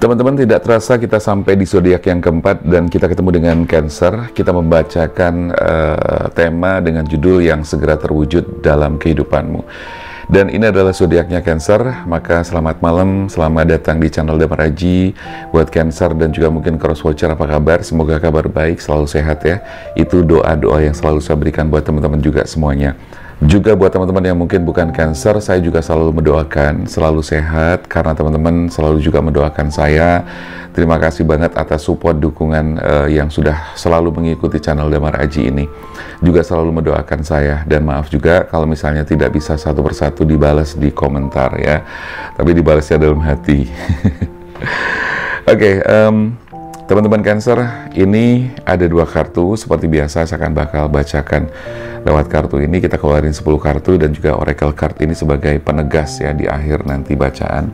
Teman-teman, tidak terasa kita sampai di zodiak yang keempat dan kita ketemu dengan Cancer. Kita membacakan tema dengan judul yang segera terwujud dalam kehidupanmu. Dan ini adalah zodiaknya Cancer, maka selamat malam, selamat datang di channel Damar Aji. Buat Cancer dan juga mungkin crosswatcher, apa kabar? Semoga kabar baik, selalu sehat ya. Itu doa-doa yang selalu saya berikan buat teman-teman juga semuanya. Juga buat teman-teman yang mungkin bukan Cancer, saya juga selalu mendoakan selalu sehat karena teman-teman selalu juga mendoakan saya. Terima kasih banget atas support dukungan yang sudah selalu mengikuti channel Damar Aji ini. Juga selalu mendoakan saya, dan maaf juga kalau misalnya tidak bisa satu persatu dibalas di komentar ya, tapi dibalasnya dalam hati. Oke, teman-teman Cancer, ini ada dua kartu. Seperti biasa saya akan bakal bacakan lewat kartu ini. Kita keluarin 10 kartu dan juga oracle card ini sebagai penegas ya di akhir nanti bacaan.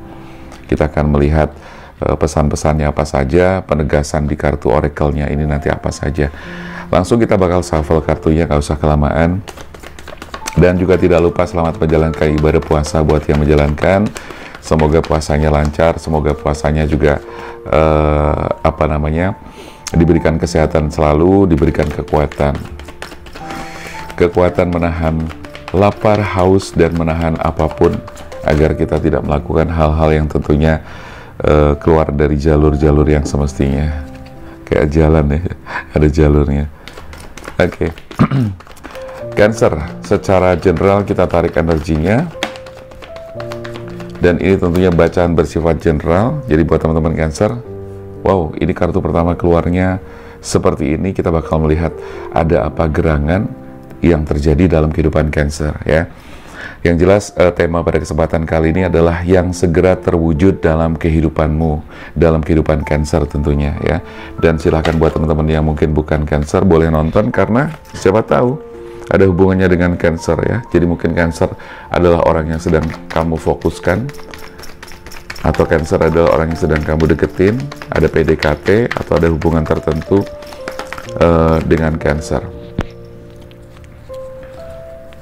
Kita akan melihat pesan-pesannya apa saja, penegasan di kartu oracle-nya ini nanti apa saja. Langsung kita bakal shuffle kartunya, gak usah kelamaan. Dan juga tidak lupa selamat menjalankan ibadah puasa buat yang menjalankan. Semoga puasanya lancar, semoga puasanya juga diberikan kesehatan selalu, diberikan kekuatan menahan lapar, haus, dan menahan apapun agar kita tidak melakukan hal-hal yang tentunya keluar dari jalur-jalur yang semestinya. Kayak jalan ya, ada jalurnya. Oke. Cancer, secara general kita tarik energinya. Dan ini tentunya bacaan bersifat general. Jadi buat teman-teman Cancer, wow, ini kartu pertama keluarnya seperti ini. Kita bakal melihat ada apa gerangan yang terjadi dalam kehidupan Cancer ya. Yang jelas tema pada kesempatan kali ini adalah yang segera terwujud dalam kehidupanmu, dalam kehidupan Cancer tentunya ya. Dan silahkan buat teman-teman yang mungkin bukan Cancer boleh nonton, karena siapa tahu ada hubungannya dengan Cancer ya. Jadi mungkin Cancer adalah orang yang sedang kamu fokuskan, atau Cancer adalah orang yang sedang kamu deketin, ada PDKT atau ada hubungan tertentu dengan Cancer.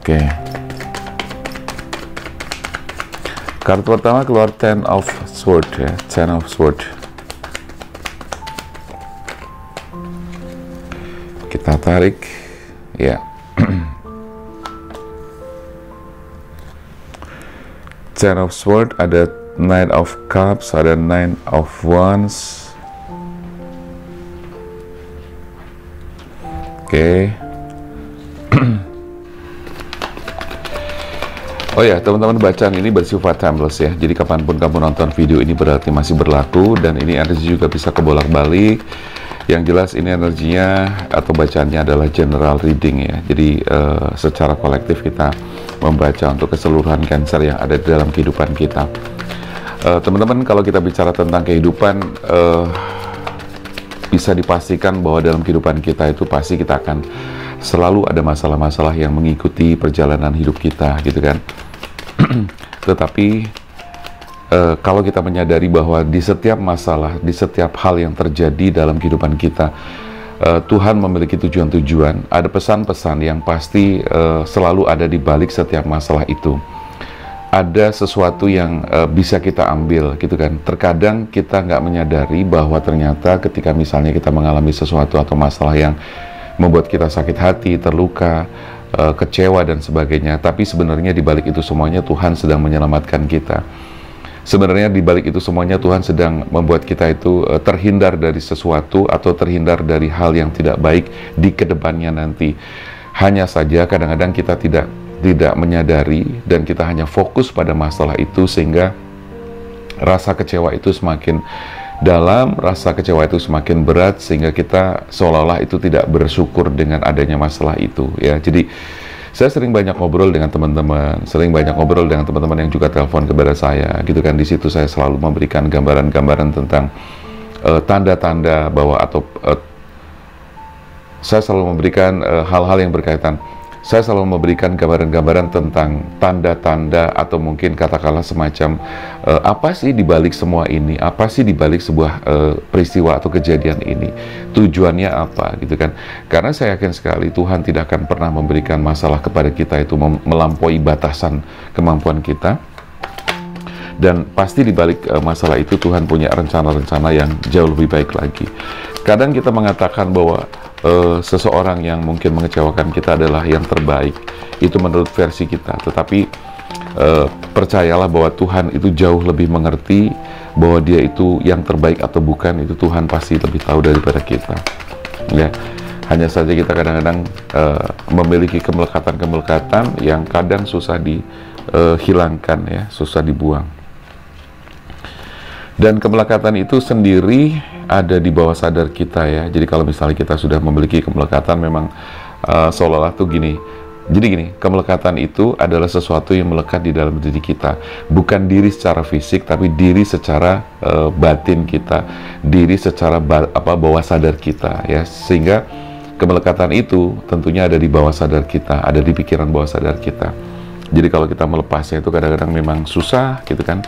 Oke. Kartu pertama keluar Ten of Swords ya, Ten of Swords. Kita tarik ya. Ten of Swords, ada Knight of Cups, ada Nine of Wands. Oke. Oh ya, teman-teman, bacaan ini bersifat timeless ya. Jadi kapanpun kamu nonton video ini berarti masih berlaku, dan ini energi juga bisa kebolak-balik. Yang jelas ini energinya atau bacaannya adalah general reading ya. Jadi secara kolektif kita membaca untuk keseluruhan Cancer yang ada di dalam kehidupan kita. Teman-teman, kalau kita bicara tentang kehidupan, bisa dipastikan bahwa dalam kehidupan kita itu pasti kita akan selalu ada masalah-masalah yang mengikuti perjalanan hidup kita gitu kan. Tetapi kalau kita menyadari bahwa di setiap masalah, di setiap hal yang terjadi dalam kehidupan kita, Tuhan memiliki tujuan-tujuan, ada pesan-pesan yang pasti selalu ada di balik setiap masalah itu. Ada sesuatu yang bisa kita ambil gitu kan. Terkadang kita nggak menyadari bahwa ternyata ketika misalnya kita mengalami sesuatu atau masalah yang membuat kita sakit hati, terluka, kecewa dan sebagainya, tapi sebenarnya di balik itu semuanya Tuhan sedang menyelamatkan kita. Sebenarnya di balik itu semuanya Tuhan sedang membuat kita itu terhindar dari sesuatu atau terhindar dari hal yang tidak baik di kedepannya nanti. Hanya saja kadang-kadang kita tidak menyadari dan kita hanya fokus pada masalah itu, sehingga rasa kecewa itu semakin dalam, rasa kecewa itu semakin berat, sehingga kita seolah-olah itu tidak bersyukur dengan adanya masalah itu ya. Jadi saya sering banyak ngobrol dengan teman-teman, yang juga telepon kepada saya gitu kan. Di situ saya selalu memberikan gambaran-gambaran tentang tanda-tanda bahwa saya selalu memberikan hal-hal yang berkaitan. Saya selalu memberikan gambaran-gambaran tentang tanda-tanda atau mungkin katakanlah semacam apa sih dibalik semua ini, apa sih dibalik sebuah peristiwa atau kejadian ini, tujuannya apa gitu kan. Karena saya yakin sekali Tuhan tidak akan pernah memberikan masalah kepada kita itu melampaui batasan kemampuan kita. Dan pasti di balik masalah itu Tuhan punya rencana-rencana yang jauh lebih baik lagi. Kadang kita mengatakan bahwa seseorang yang mungkin mengecewakan kita adalah yang terbaik, itu menurut versi kita. Tetapi percayalah bahwa Tuhan itu jauh lebih mengerti bahwa dia itu yang terbaik atau bukan, itu Tuhan pasti lebih tahu daripada kita. Ya, hanya saja kita kadang-kadang memiliki kemelekatan-kemelekatan yang kadang susah dihilangkan, ya, susah dibuang. Dan kemelekatan itu sendiri ada di bawah sadar kita, ya. Jadi kalau misalnya kita sudah memiliki kemelekatan, memang seolah-olah tuh gini. Jadi gini, kemelekatan itu adalah sesuatu yang melekat di dalam diri kita. Bukan diri secara fisik, tapi diri secara batin kita, diri secara bawah sadar kita, ya. Sehingga kemelekatan itu tentunya ada di bawah sadar kita, ada di pikiran bawah sadar kita. Jadi kalau kita melepasnya itu kadang-kadang memang susah, gitu kan.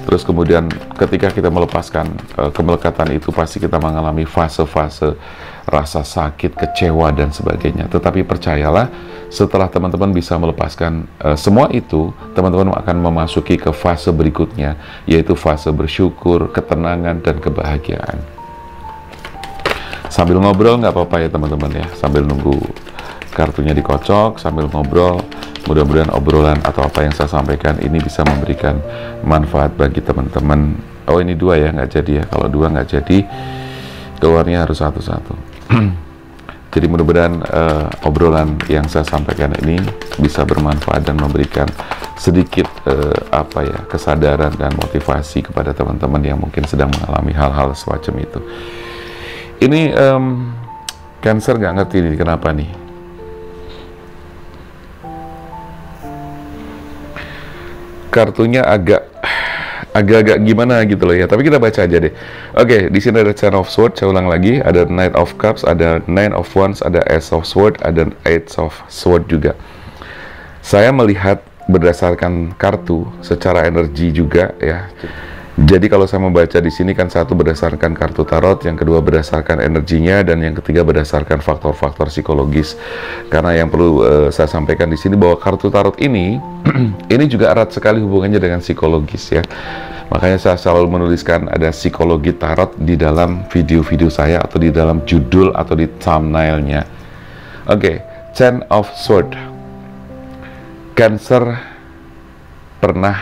Terus kemudian ketika kita melepaskan kemelekatan itu, pasti kita mengalami fase-fase rasa sakit, kecewa, dan sebagainya. Tetapi percayalah, setelah teman-teman bisa melepaskan semua itu, teman-teman akan memasuki ke fase berikutnya, yaitu fase bersyukur, ketenangan, dan kebahagiaan. Sambil ngobrol nggak apa-apa ya teman-teman, ya, sambil nunggu kartunya dikocok, sambil ngobrol. Mudah-mudahan obrolan atau apa yang saya sampaikan ini bisa memberikan manfaat bagi teman-teman. Oh, ini 2 ya, nggak jadi ya. Kalau 2 nggak jadi, keluarnya harus satu-satu. Jadi mudah-mudahan obrolan yang saya sampaikan ini bisa bermanfaat dan memberikan sedikit kesadaran dan motivasi kepada teman-teman yang mungkin sedang mengalami hal-hal semacam itu. Ini Cancer nggak ngerti nih kenapa nih. Kartunya agak-agak gimana gitu loh ya, tapi kita baca aja deh. Oke, di sini ada Ten of Swords, saya ulang lagi, ada Knight of Cups, ada Nine of Wands, ada Ace of Swords, ada Eight of Swords juga. Saya melihat berdasarkan kartu secara energi juga, ya. Jadi kalau saya membaca di sini kan, satu berdasarkan kartu tarot, yang kedua berdasarkan energinya, dan yang ketiga berdasarkan faktor-faktor psikologis. Karena yang perlu saya sampaikan di sini bahwa kartu tarot ini ini juga erat sekali hubungannya dengan psikologis, ya. Makanya saya selalu menuliskan ada psikologi tarot di dalam video-video saya, atau di dalam judul atau di thumbnailnya. Oke, Ten of Swords. Cancer pernah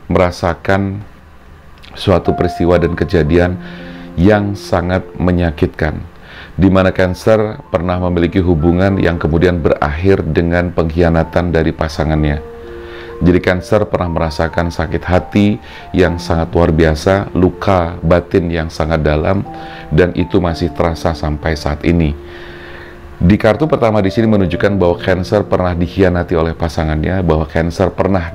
merasakan suatu peristiwa dan kejadian yang sangat menyakitkan, di mana Cancer pernah memiliki hubungan yang kemudian berakhir dengan pengkhianatan dari pasangannya. Jadi Cancer pernah merasakan sakit hati yang sangat luar biasa, luka batin yang sangat dalam, dan itu masih terasa sampai saat ini. Di kartu pertama di sini menunjukkan bahwa Cancer pernah dikhianati oleh pasangannya, bahwa Cancer pernah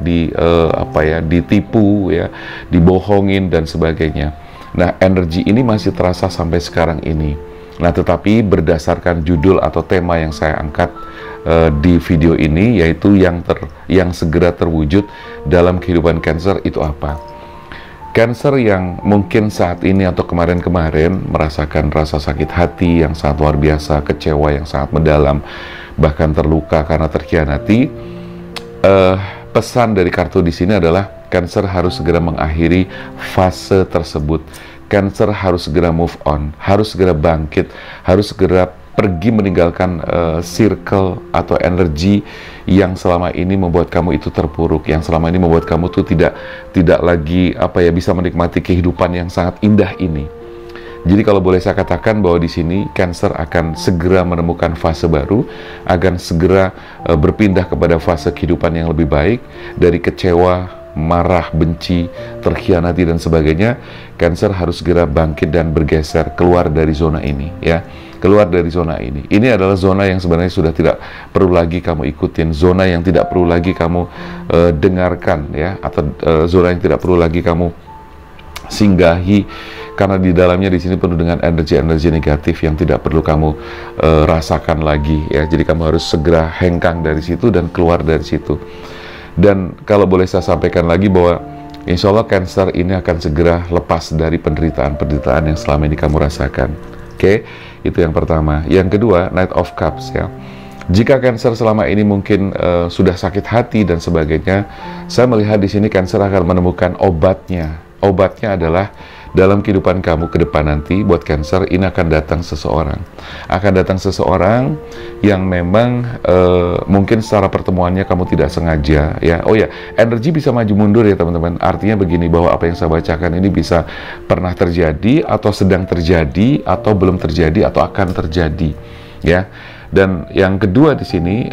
ditipu, ya, dibohongin dan sebagainya. Nah, energi ini masih terasa sampai sekarang ini. Nah, tetapi berdasarkan judul atau tema yang saya angkat di video ini, yaitu yang segera terwujud dalam kehidupan Cancer itu apa? Cancer yang mungkin saat ini atau kemarin-kemarin merasakan rasa sakit hati yang sangat luar biasa, kecewa yang sangat mendalam, bahkan terluka karena terkhianati. Pesan dari kartu di sini adalah Cancer harus segera mengakhiri fase tersebut. Cancer harus segera move on, harus segera bangkit, harus segera pergi meninggalkan circle atau energi yang selama ini membuat kamu itu terpuruk, yang selama ini membuat kamu tuh tidak lagi bisa menikmati kehidupan yang sangat indah ini. Jadi kalau boleh saya katakan bahwa di sini Cancer akan segera menemukan fase baru, akan segera berpindah kepada fase kehidupan yang lebih baik. Dari kecewa, marah, benci, terkhianati dan sebagainya, Cancer harus segera bangkit dan bergeser keluar dari zona ini, ya. Keluar dari zona ini. Ini adalah zona yang sebenarnya sudah tidak perlu lagi kamu ikutin, zona yang tidak perlu lagi kamu dengarkan, ya, atau zona yang tidak perlu lagi kamu singgahi, karena di dalamnya di sini penuh dengan energi-energi negatif yang tidak perlu kamu rasakan lagi, ya. Jadi kamu harus segera hengkang dari situ dan keluar dari situ. Dan kalau boleh saya sampaikan lagi bahwa insya Allah Cancer ini akan segera lepas dari penderitaan-penderitaan yang selama ini kamu rasakan. Oke, itu yang pertama. Yang kedua, Knight of Cups, ya. Jika Cancer selama ini mungkin sudah sakit hati dan sebagainya, saya melihat di sini Cancer akan menemukan obatnya. Obatnya adalah dalam kehidupan kamu ke depan nanti, buat Cancer, ini akan datang seseorang. Akan datang seseorang yang memang mungkin secara pertemuannya kamu tidak sengaja, ya. Oh ya, energi bisa maju mundur ya teman-teman. Artinya begini, bahwa apa yang saya bacakan ini bisa pernah terjadi, atau sedang terjadi, atau belum terjadi, atau akan terjadi, ya. Dan yang kedua di sini,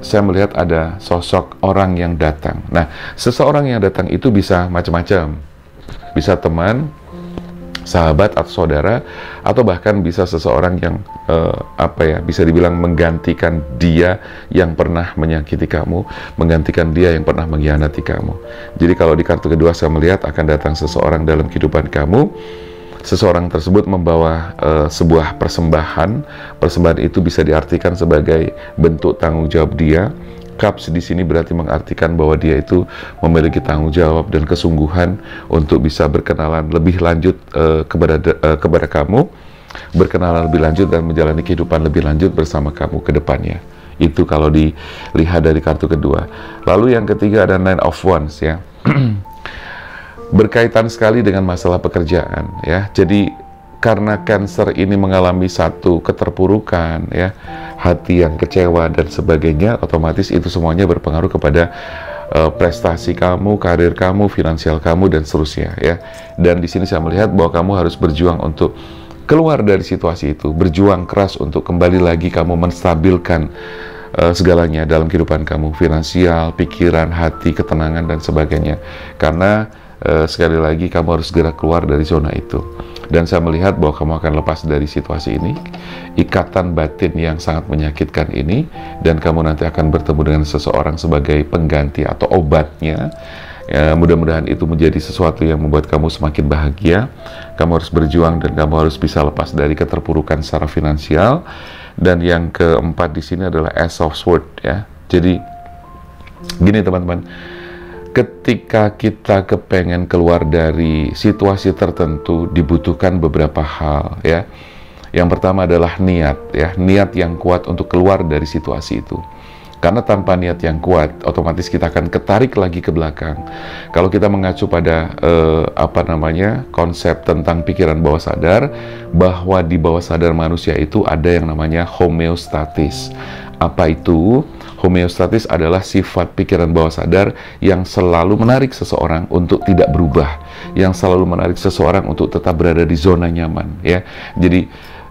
saya melihat ada sosok orang yang datang. Nah, seseorang yang datang itu bisa macam-macam. Bisa teman, sahabat atau saudara, atau bahkan bisa seseorang yang bisa dibilang menggantikan dia yang pernah menyakiti kamu, menggantikan dia yang pernah mengkhianati kamu. Jadi kalau di kartu kedua saya melihat akan datang seseorang dalam kehidupan kamu. Seseorang tersebut membawa sebuah persembahan. Persembahan itu bisa diartikan sebagai bentuk tanggung jawab dia. Cups di sini berarti mengartikan bahwa dia itu memiliki tanggung jawab dan kesungguhan untuk bisa berkenalan lebih lanjut kepada kamu, berkenalan lebih lanjut dan menjalani kehidupan lebih lanjut bersama kamu ke depannya. Itu kalau dilihat dari kartu kedua. Lalu yang ketiga ada Nine of Wands, ya. Berkaitan sekali dengan masalah pekerjaan, ya. Jadi karena Cancer ini mengalami satu keterpurukan, ya, hati yang kecewa dan sebagainya, otomatis itu semuanya berpengaruh kepada prestasi kamu, karir kamu, finansial kamu, dan seterusnya, ya. Dan di sini saya melihat bahwa kamu harus berjuang untuk keluar dari situasi itu, berjuang keras untuk kembali lagi kamu menstabilkan segalanya dalam kehidupan kamu, finansial, pikiran, hati, ketenangan, dan sebagainya. Karena sekali lagi kamu harus segera keluar dari zona itu. Dan saya melihat bahwa kamu akan lepas dari situasi ini, ikatan batin yang sangat menyakitkan ini, dan kamu nanti akan bertemu dengan seseorang sebagai pengganti atau obatnya. Ya, mudah-mudahan itu menjadi sesuatu yang membuat kamu semakin bahagia. Kamu harus berjuang dan kamu harus bisa lepas dari keterpurukan secara finansial. Dan yang keempat di sini adalah Ace of Swords, ya. Jadi gini teman-teman, ketika kita kepengen keluar dari situasi tertentu dibutuhkan beberapa hal, ya. Yang pertama adalah niat, ya, niat yang kuat untuk keluar dari situasi itu. Karena tanpa niat yang kuat, otomatis kita akan ketarik lagi ke belakang. Kalau kita mengacu pada konsep tentang pikiran bawah sadar, bahwa di bawah sadar manusia itu ada yang namanya homeostatis. Apa itu? Homeostatis adalah sifat pikiran bawah sadar yang selalu menarik seseorang untuk tidak berubah, yang selalu menarik seseorang untuk tetap berada di zona nyaman, ya. Jadi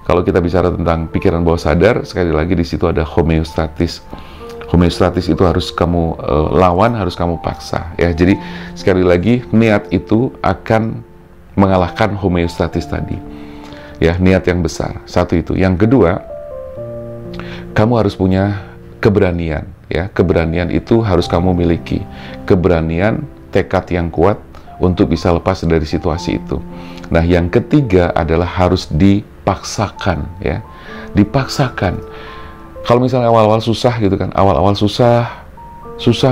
kalau kita bicara tentang pikiran bawah sadar, sekali lagi di situ ada homeostatis. Homeostatis itu harus kamu lawan, harus kamu paksa, ya. Jadi sekali lagi niat itu akan mengalahkan homeostatis tadi, ya. Niat yang besar, satu itu. Yang kedua, kamu harus punya keberanian, ya. Keberanian itu harus kamu miliki. Keberanian, tekad yang kuat untuk bisa lepas dari situasi itu. Nah, yang ketiga adalah harus dipaksakan, ya. Dipaksakan. Kalau misalnya awal-awal susah gitu kan, awal-awal susah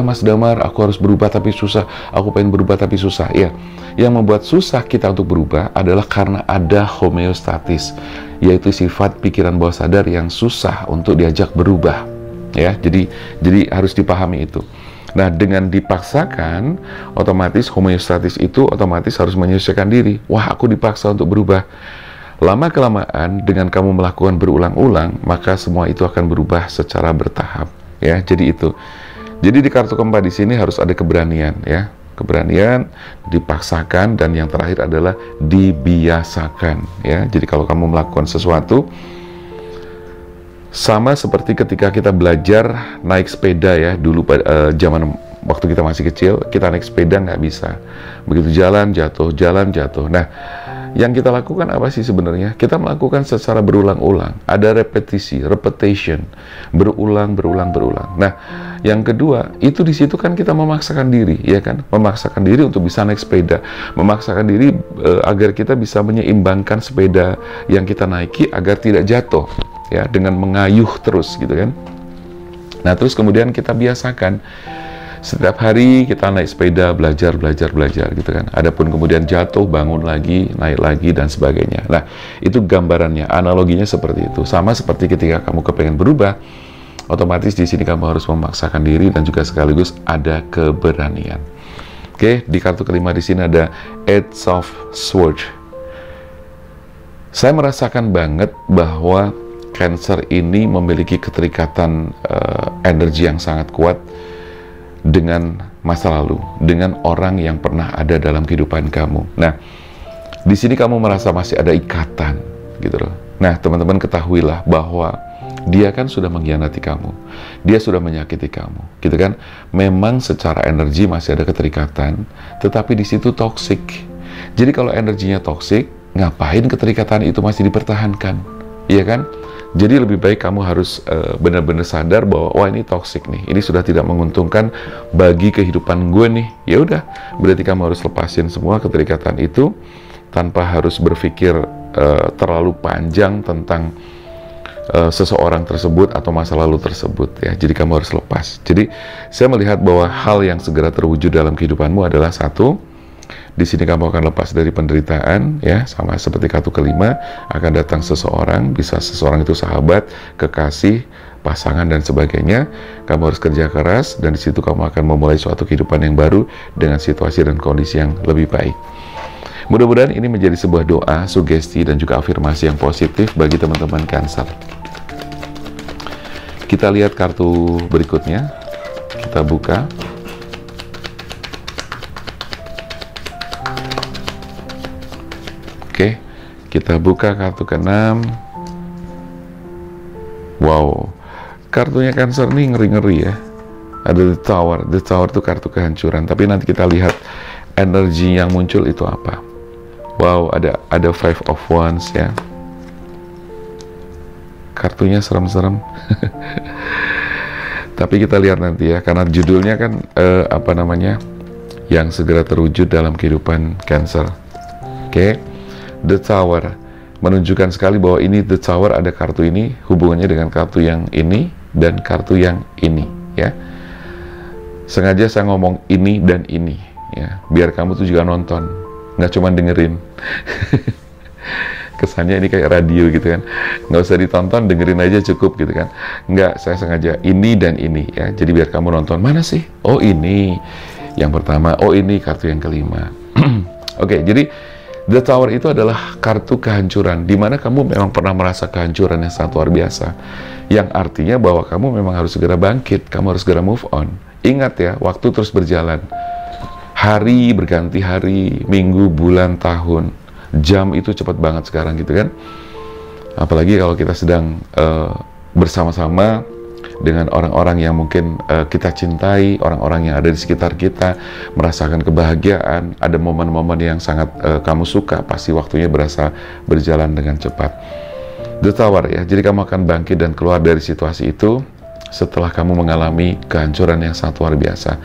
Mas Damar, aku harus berubah tapi susah, aku pengen berubah tapi susah, ya. Yang membuat susah kita untuk berubah adalah karena ada homeostatis, yaitu sifat pikiran bawah sadar yang susah untuk diajak berubah, ya. Jadi harus dipahami itu. Nah, dengan dipaksakan, otomatis homeostatis itu otomatis harus menyesuaikan diri. Wah, aku dipaksa untuk berubah. Lama-kelamaan, dengan kamu melakukan berulang-ulang, maka semua itu akan berubah secara bertahap, ya. Jadi itu. Jadi di kartu keempat di sini harus ada keberanian, ya. Keberanian, dipaksakan, dan yang terakhir adalah dibiasakan, ya. Jadi kalau kamu melakukan sesuatu, sama seperti ketika kita belajar naik sepeda, ya. Dulu pada zaman waktu kita masih kecil, kita naik sepeda nggak bisa. Begitu jalan jatuh. Nah, yang kita lakukan apa sih sebenarnya? Kita melakukan secara berulang-ulang. Ada repetition, berulang. Nah, yang kedua, itu di situ kan kita memaksakan diri, ya kan? Memaksakan diri untuk bisa naik sepeda, memaksakan diri agar kita bisa menyeimbangkan sepeda yang kita naiki agar tidak jatuh, ya, dengan mengayuh terus, gitu kan? Nah, terus kemudian kita biasakan. Setiap hari kita naik sepeda, belajar gitu kan. Adapun kemudian jatuh, bangun lagi, naik lagi, dan sebagainya. Nah, itu gambarannya, analoginya seperti itu. Sama seperti ketika kamu kepengen berubah, Otomatis di sini kamu harus memaksakan diri dan juga sekaligus ada keberanian. Oke, di kartu kelima di sini ada Eight of Swords. Saya merasakan banget bahwa Cancer ini memiliki keterikatan energi yang sangat kuat dengan masa lalu, dengan orang yang pernah ada dalam kehidupan kamu. Nah, di sini kamu merasa masih ada ikatan, gitu loh. Nah, teman-teman ketahuilah bahwa dia kan sudah mengkhianati kamu, dia sudah menyakiti kamu, gitu kan? Memang secara energi masih ada keterikatan, tetapi di situ toksik. Jadi kalau energinya toksik, ngapain keterikatan itu masih dipertahankan, iya kan? Jadi lebih baik kamu harus benar-benar sadar bahwa wah ini toksik nih, ini sudah tidak menguntungkan bagi kehidupan gue nih. Ya udah, berarti kamu harus lepasin semua keterikatan itu tanpa harus berpikir terlalu panjang tentang seseorang tersebut atau masa lalu tersebut ya. Jadi kamu harus lepas. Jadi saya melihat bahwa hal yang segera terwujud dalam kehidupanmu adalah satu, di sini kamu akan lepas dari penderitaan ya, sama seperti kartu kelima, akan datang seseorang, bisa seseorang itu sahabat, kekasih, pasangan dan sebagainya. Kamu harus kerja keras dan di situ kamu akan memulai suatu kehidupan yang baru dengan situasi dan kondisi yang lebih baik. Mudah-mudahan ini menjadi sebuah doa, sugesti dan juga afirmasi yang positif bagi teman-teman Cancer. Kita lihat kartu berikutnya. Kita buka. Oke, kita buka kartu ke-6. Wow, kartunya Cancer nih ngeri-ngeri ya. Ada The Tower. The Tower itu kartu kehancuran. Tapi nanti kita lihat energi yang muncul itu apa. Wow, ada Five of Wands ya. Kartunya serem-serem. Tapi kita lihat nanti ya, karena judulnya kan apa namanya, yang segera terwujud dalam kehidupan Cancer. Oke. The Tower menunjukkan sekali bahwa ini The Tower, ada kartu ini hubungannya dengan kartu yang ini dan kartu yang ini ya. Sengaja saya ngomong ini dan ini ya, biar kamu tuh juga nonton, nggak cuma dengerin. Kesannya ini kayak radio gitu kan, nggak usah ditonton, dengerin aja cukup gitu kan. Nggak, saya sengaja ini dan ini ya, jadi biar kamu nonton, mana sih, oh ini yang pertama, oh ini kartu yang kelima. Oke, jadi The Tower itu adalah kartu kehancuran, di mana kamu memang pernah merasa kehancuran yang sangat luar biasa, yang artinya bahwa kamu memang harus segera bangkit, kamu harus segera move on. Ingat ya, waktu terus berjalan, hari berganti hari, minggu, bulan, tahun, jam itu cepat banget sekarang gitu kan. Apalagi kalau kita sedang bersama-sama dengan orang-orang yang mungkin kita cintai, orang-orang yang ada di sekitar kita, merasakan kebahagiaan, ada momen-momen yang sangat kamu suka, pasti waktunya berasa berjalan dengan cepat. The Tower ya, jadi kamu akan bangkit dan keluar dari situasi itu setelah kamu mengalami kehancuran yang sangat luar biasa.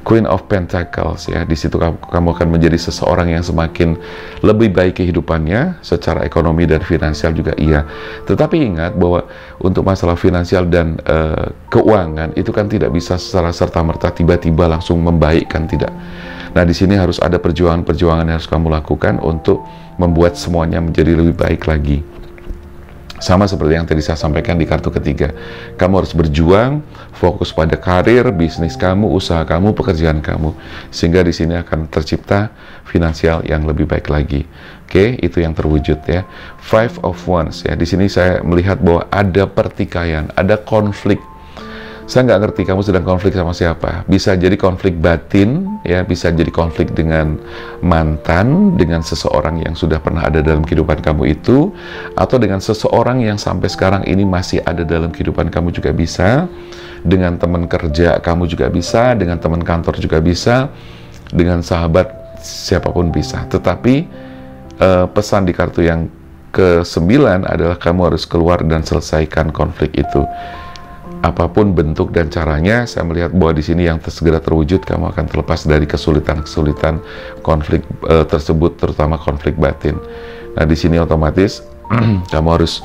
Queen of Pentacles ya, di situ kamu akan menjadi seseorang yang semakin lebih baik kehidupannya secara ekonomi dan finansial juga iya. Tetapi ingat bahwa untuk masalah finansial dan keuangan itu kan tidak bisa secara serta-merta tiba-tiba langsung membaikkan, tidak. Nah, di sini harus ada perjuangan-perjuangan yang harus kamu lakukan untuk membuat semuanya menjadi lebih baik lagi. Sama seperti yang tadi saya sampaikan di kartu ketiga. Kamu harus berjuang, fokus pada karir, bisnis kamu, usaha kamu, pekerjaan kamu. Sehingga di sini akan tercipta finansial yang lebih baik lagi. Oke, itu yang terwujud ya. Five of Wands ya. Di sini saya melihat bahwa ada pertikaian, ada konflik. Saya nggak ngerti kamu sedang konflik sama siapa. Bisa jadi konflik batin, ya, bisa jadi konflik dengan mantan, dengan seseorang yang sudah pernah ada dalam kehidupan kamu itu, atau dengan seseorang yang sampai sekarang ini masih ada dalam kehidupan kamu juga bisa, dengan teman kerja kamu juga bisa, dengan teman kantor juga bisa, dengan sahabat siapapun bisa. Tetapi pesan di kartu yang ke-9 adalah kamu harus keluar dan selesaikan konflik itu. Apapun bentuk dan caranya, saya melihat bahwa di sini yang segera terwujud, kamu akan terlepas dari kesulitan-kesulitan konflik tersebut, terutama konflik batin. Nah, di sini otomatis kamu harus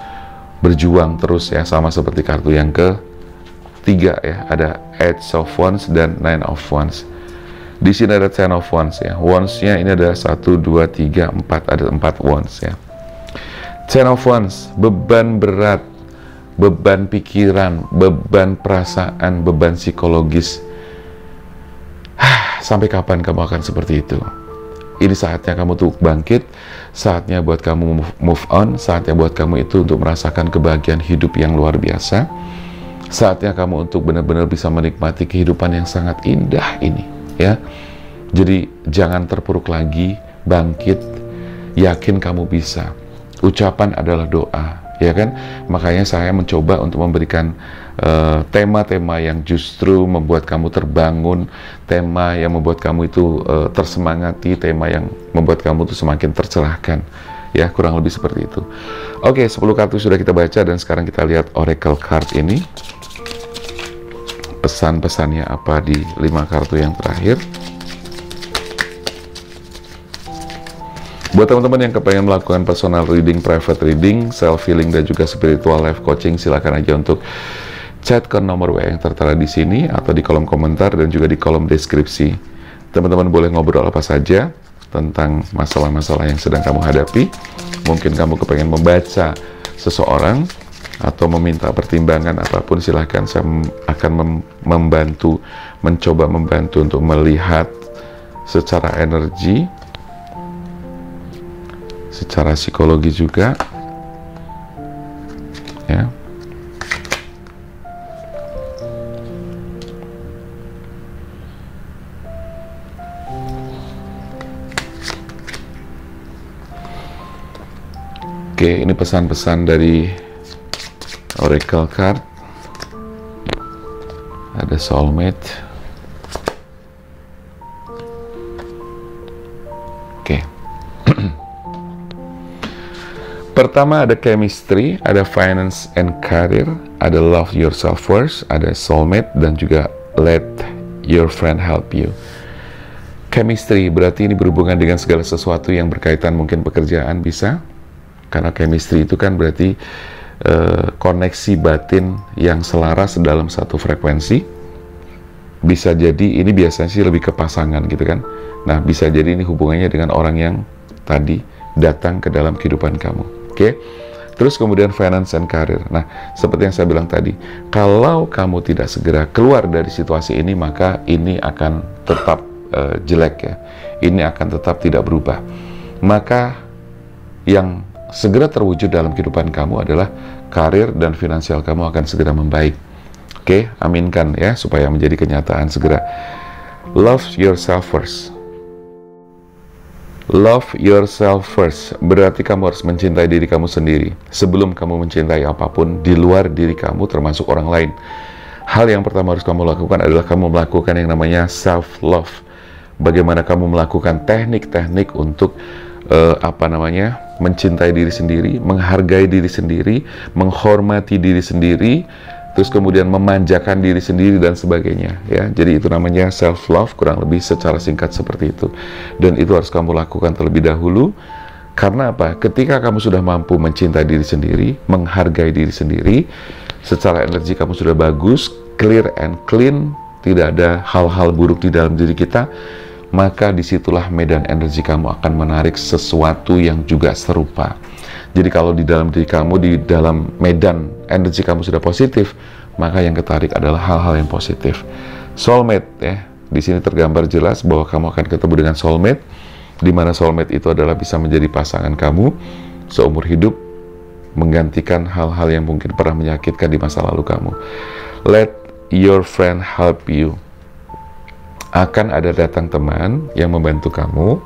berjuang terus ya, sama seperti kartu yang ke-3 ya, ada Eight of Wands dan Nine of Wands. Di sini ada Ten of Wands ya. Wands-nya ini ada 1, 2, 3, 4, ada 4 Wands ya. Ten of Wands, beban berat, beban pikiran, beban perasaan, beban psikologis. Sampai kapan kamu akan seperti itu? Ini saatnya kamu tuh bangkit, saatnya buat kamu move on, saatnya buat kamu itu untuk merasakan kebahagiaan hidup yang luar biasa. Saatnya kamu untuk benar-benar bisa menikmati kehidupan yang sangat indah ini, ya. Jadi jangan terpuruk lagi, bangkit, yakin kamu bisa. Ucapan adalah doa, ya kan? Makanya saya mencoba untuk memberikan tema-tema yang justru membuat kamu terbangun, tema yang membuat kamu itu tersemangati, tema yang membuat kamu itu semakin tercerahkan. Ya, kurang lebih seperti itu. Oke, 10 kartu sudah kita baca dan sekarang kita lihat Oracle Card ini. Pesan-pesannya apa di 5 kartu yang terakhir. Buat teman-teman yang kepengen melakukan personal reading, private reading, self healing dan juga spiritual life coaching, silakan aja untuk chat ke nomor WA yang tertera di sini atau di kolom komentar dan juga di kolom deskripsi. Teman-teman boleh ngobrol apa saja tentang masalah-masalah yang sedang kamu hadapi. Mungkin kamu kepengen membaca seseorang atau meminta pertimbangan apapun, silahkan. Saya akan membantu, mencoba membantu untuk melihat secara energi, secara psikologi juga, ya. Oke, ini pesan-pesan dari Oracle Card. Ada soulmate. Oke. Pertama ada chemistry, ada finance and career, ada love yourself first, ada soulmate, dan juga let your friend help you. Chemistry berarti ini berhubungan dengan segala sesuatu yang berkaitan mungkin pekerjaan bisa, karena chemistry itu kan berarti koneksi batin yang selaras dalam satu frekuensi. Bisa jadi ini biasanya sih lebih ke pasangan gitu kan. Nah, bisa jadi ini hubungannya dengan orang yang tadi datang ke dalam kehidupan kamu. Oke. Terus kemudian finance and career. Nah, seperti yang saya bilang tadi, kalau kamu tidak segera keluar dari situasi ini, maka ini akan tetap jelek ya. Ini akan tetap tidak berubah. Maka yang segera terwujud dalam kehidupan kamu adalah karir dan finansial kamu akan segera membaik. Oke, aminkan ya supaya menjadi kenyataan segera. Love yourself first. Love yourself first berarti kamu harus mencintai diri kamu sendiri sebelum kamu mencintai apapun di luar diri kamu, termasuk orang lain. Hal yang pertama harus kamu lakukan adalah kamu melakukan yang namanya self love. Bagaimana kamu melakukan teknik-teknik untuk mencintai diri sendiri, menghargai diri sendiri, menghormati diri sendiri, terus kemudian memanjakan diri sendiri dan sebagainya ya. Jadi itu namanya self love, kurang lebih secara singkat seperti itu. Dan itu harus kamu lakukan terlebih dahulu. Karena apa? Ketika kamu sudah mampu mencintai diri sendiri, menghargai diri sendiri, secara energi kamu sudah bagus, clear and clean, tidak ada hal-hal buruk di dalam diri kita, maka disitulah medan energi kamu akan menarik sesuatu yang juga serupa. Jadi kalau di dalam diri kamu, di dalam medan energi kamu sudah positif, maka yang ketarik adalah hal-hal yang positif. Soulmate ya, di sini tergambar jelas bahwa kamu akan ketemu dengan soulmate, di mana soulmate itu adalah bisa menjadi pasangan kamu seumur hidup, menggantikan hal-hal yang mungkin pernah menyakitkan di masa lalu kamu. Let your friend help you. Akan ada datang teman yang membantu kamu.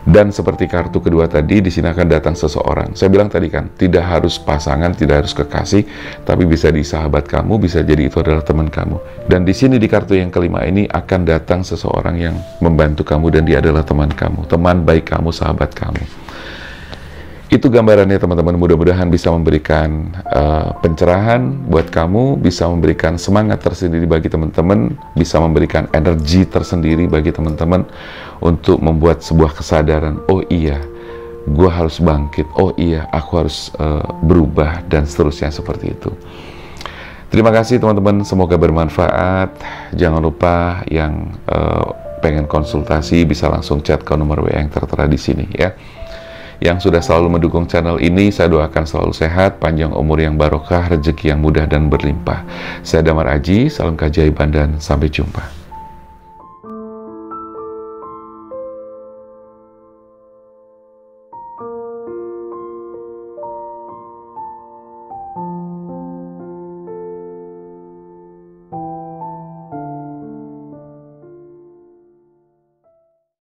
Dan seperti kartu kedua tadi, di sini akan datang seseorang. Saya bilang tadi kan, tidak harus pasangan, tidak harus kekasih, tapi bisa di sahabat kamu, bisa jadi itu adalah teman kamu. Dan di sini di kartu yang kelima ini akan datang seseorang yang membantu kamu dan dia adalah teman kamu, teman baik kamu, sahabat kamu. Itu gambarannya teman-teman, mudah-mudahan bisa memberikan pencerahan buat kamu, bisa memberikan semangat tersendiri bagi teman-teman, bisa memberikan energi tersendiri bagi teman-teman untuk membuat sebuah kesadaran, oh iya, gue harus bangkit, oh iya, aku harus berubah, dan seterusnya seperti itu. Terima kasih teman-teman, semoga bermanfaat. Jangan lupa yang pengen konsultasi bisa langsung chat ke nomor WA yang tertera di sini ya. yang sudah selalu mendukung channel ini. Saya doakan selalu sehat, panjang umur yang barokah, rezeki yang mudah dan berlimpah. Saya Damar Aji, salam keajaiban dan sampai jumpa.